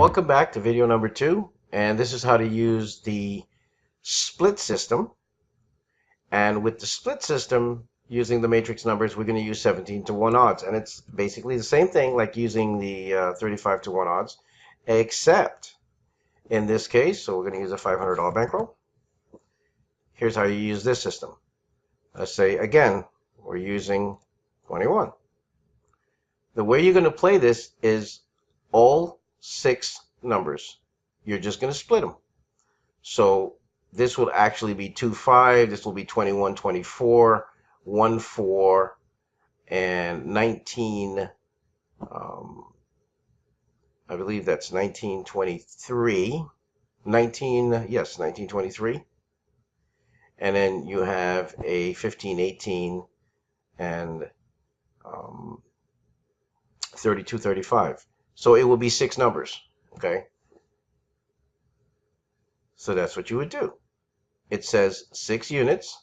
welcome back to video number 2, and this is how to use the split system. And with the split system, using the matrix numbers, we're going to use 17 to 1 odds, and it's basically the same thing like using the 35 to 1 odds, except in this case, so we're going to use a $500 bankroll. Here's how you use this system. Let's say again we're using 21. The way you're going to play this is all 6 numbers. You're just going to split them. So this will actually be 2, 5. This will be 21, 24, 1, 4, and 19. I believe that's 1923. 1923. And then you have a 15, 18, and 32, 35. So it will be 6 numbers, okay? So that's what you would do. It says 6 units,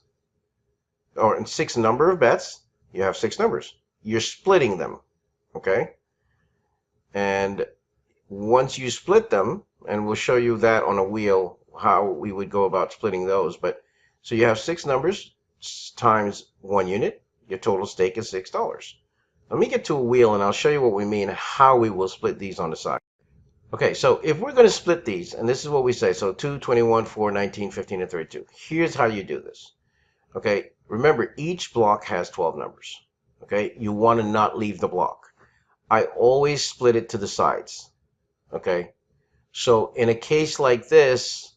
or 6 number of bets. You have 6 numbers. You're splitting them, okay? And once you split them, and we'll show you that on a wheel, how we would go about splitting those. But so you have 6 numbers times 1 unit. Your total stake is $6. Let me get to a wheel and I'll show you what we mean, how we will split these on the side. Okay, so if we're going to split these, and this is what we say, so 2, 21, 4, 19, 15, and 32. Here's how you do this. Okay, remember each block has 12 numbers. Okay, you want to not leave the block. I always split it to the sides. Okay, so in a case like this,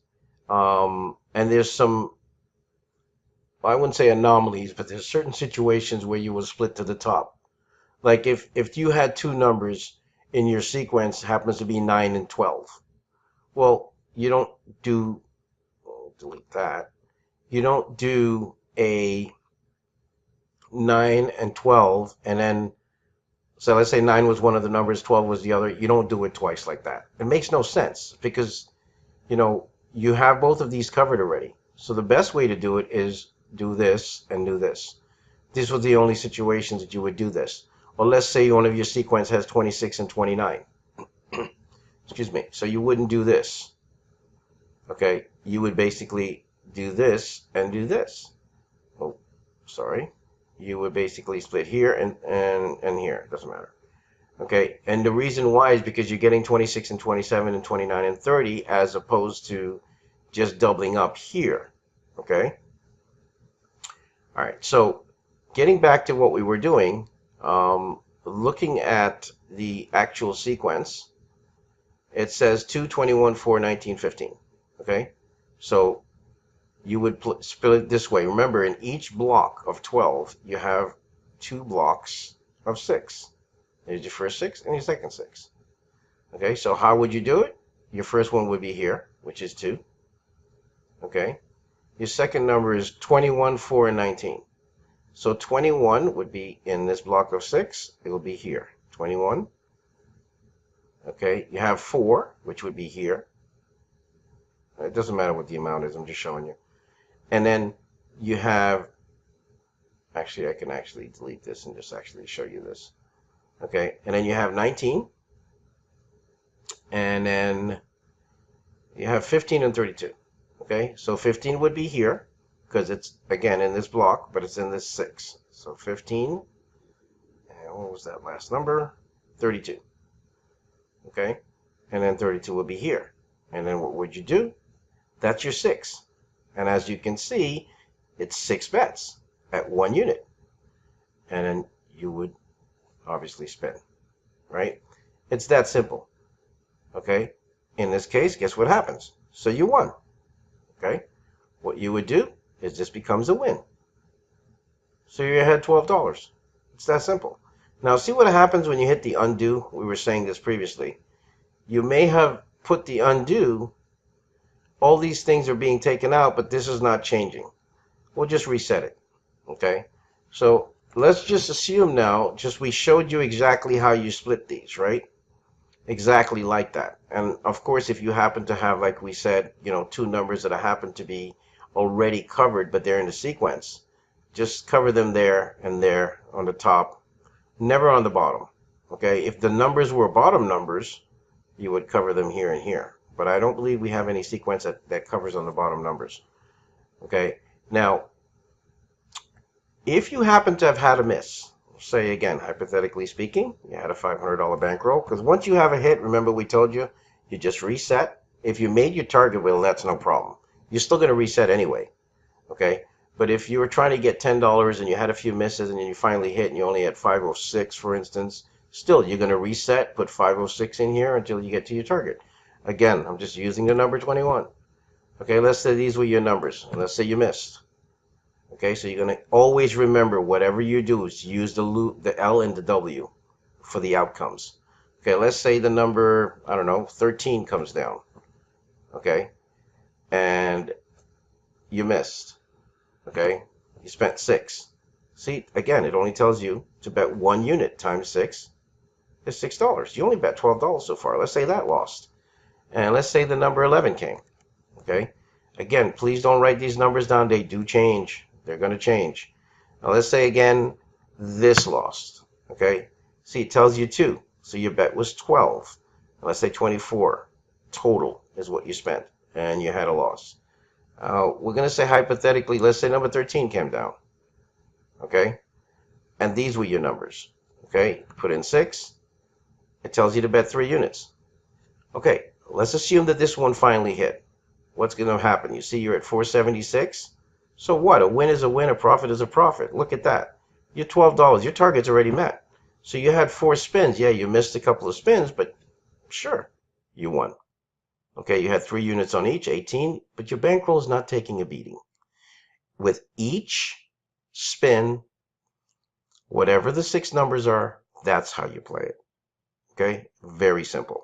and there's some, I wouldn't say anomalies, but there's certain situations where you will split to the top. Like if you had 2 numbers in your sequence happens to be 9 and 12. Well, you don't do, delete that. You don't do a 9 and 12 and then, so let's say 9 was one of the numbers, 12 was the other. You don't do it twice like that. It makes no sense because, you know, you have both of these covered already. So the best way to do it is do this and do this. These were the only situations that you would do this. Or let's say one of your sequence has 26 and 29. Excuse me. So you wouldn't do this. Okay. You would basically do this and do this. Oh, sorry. You would basically split here and here. Doesn't matter. Okay. And the reason why is because you're getting 26 and 27 and 29 and 30 as opposed to just doubling up here. Okay. All right. So getting back to what we were doing, looking at the actual sequence, it says 2, 21, 4, 19, 15. Okay, so you would split it this way. Remember, in each block of 12, you have 2 blocks of 6. There's your first 6 and your second 6. Okay, so how would you do it? Your first one would be here, which is 2. Okay, your second number is 21, 4, and 19. So 21 would be in this block of 6. It will be here. 21. Okay, you have 4, which would be here. It doesn't matter what the amount is. I'm just showing you. And then you have, actually, I can actually delete this and just actually show you this. Okay, and then you have 19. And then you have 15 and 32. Okay, so 15 would be here, because it's, again, in this block, but it's in this 6. So 15, and what was that last number? 32. Okay, and then 32 will be here. And then what would you do? That's your 6. And as you can see, it's 6 bets at 1 unit. And then you would obviously spin, right? It's that simple. Okay, in this case, guess what happens? So you won. Okay, what you would do is this becomes a win. So you're ahead $12. It's that simple. Now see what happens when you hit the undo. We were saying this previously. You may have put the undo. All these things are being taken out, but this is not changing. We'll just reset it. Okay. So let's just assume now, we showed you exactly how you split these, right? Exactly like that. And of course, if you happen to have, like we said, 2 numbers that happen to be already covered, but they're in the sequence, just cover them there and there on the top, never on the bottom. Okay, if the numbers were bottom numbers, you would cover them here and here. But I don't believe we have any sequence that covers on the bottom numbers. Okay, now, if you happen to have had a miss, say again, hypothetically speaking, you had a $500 bankroll, because once you have a hit, remember we told you, you just reset. If you made your target, well, that's no problem. You're still going to reset anyway. Okay, but if you were trying to get $10 and you had a few misses and you finally hit and you only had 506, for instance, still you're going to reset, put 506 in here until you get to your target. Again, I'm just using the number 21. Okay, let's say these were your numbers, and let's say you missed. Okay, so you're going to always remember whatever you do is use the L and the W for the outcomes. Okay, let's say the number, I don't know, 13 comes down. Okay, and you missed. Okay, you spent 6. See, again, it only tells you to bet 1 unit times 6 is $6. You only bet $12 so far. Let's say that lost. And let's say the number 11 came. Okay, again, please don't write these numbers down. They do change. They're going to change. Now let's say again, this lost. Okay, see, it tells you 2. So your bet was 12. And let's say 24 total is what you spent, and you had a loss. We're going to say hypothetically, let's say number 13 came down. Okay, and these were your numbers. Okay, put in 6. It tells you to bet 3 units. Okay, let's assume that this one finally hit. What's going to happen? You see, you're at 476. So what? A win is a win, a profit is a profit. Look at that. You're $12. Your target's already met. So you had 4 spins. Yeah, you missed a couple of spins, but sure, you won. Okay, you had 3 units on each, 18, but your bankroll is not taking a beating. With each spin, whatever the 6 numbers are, that's how you play it. Okay, very simple.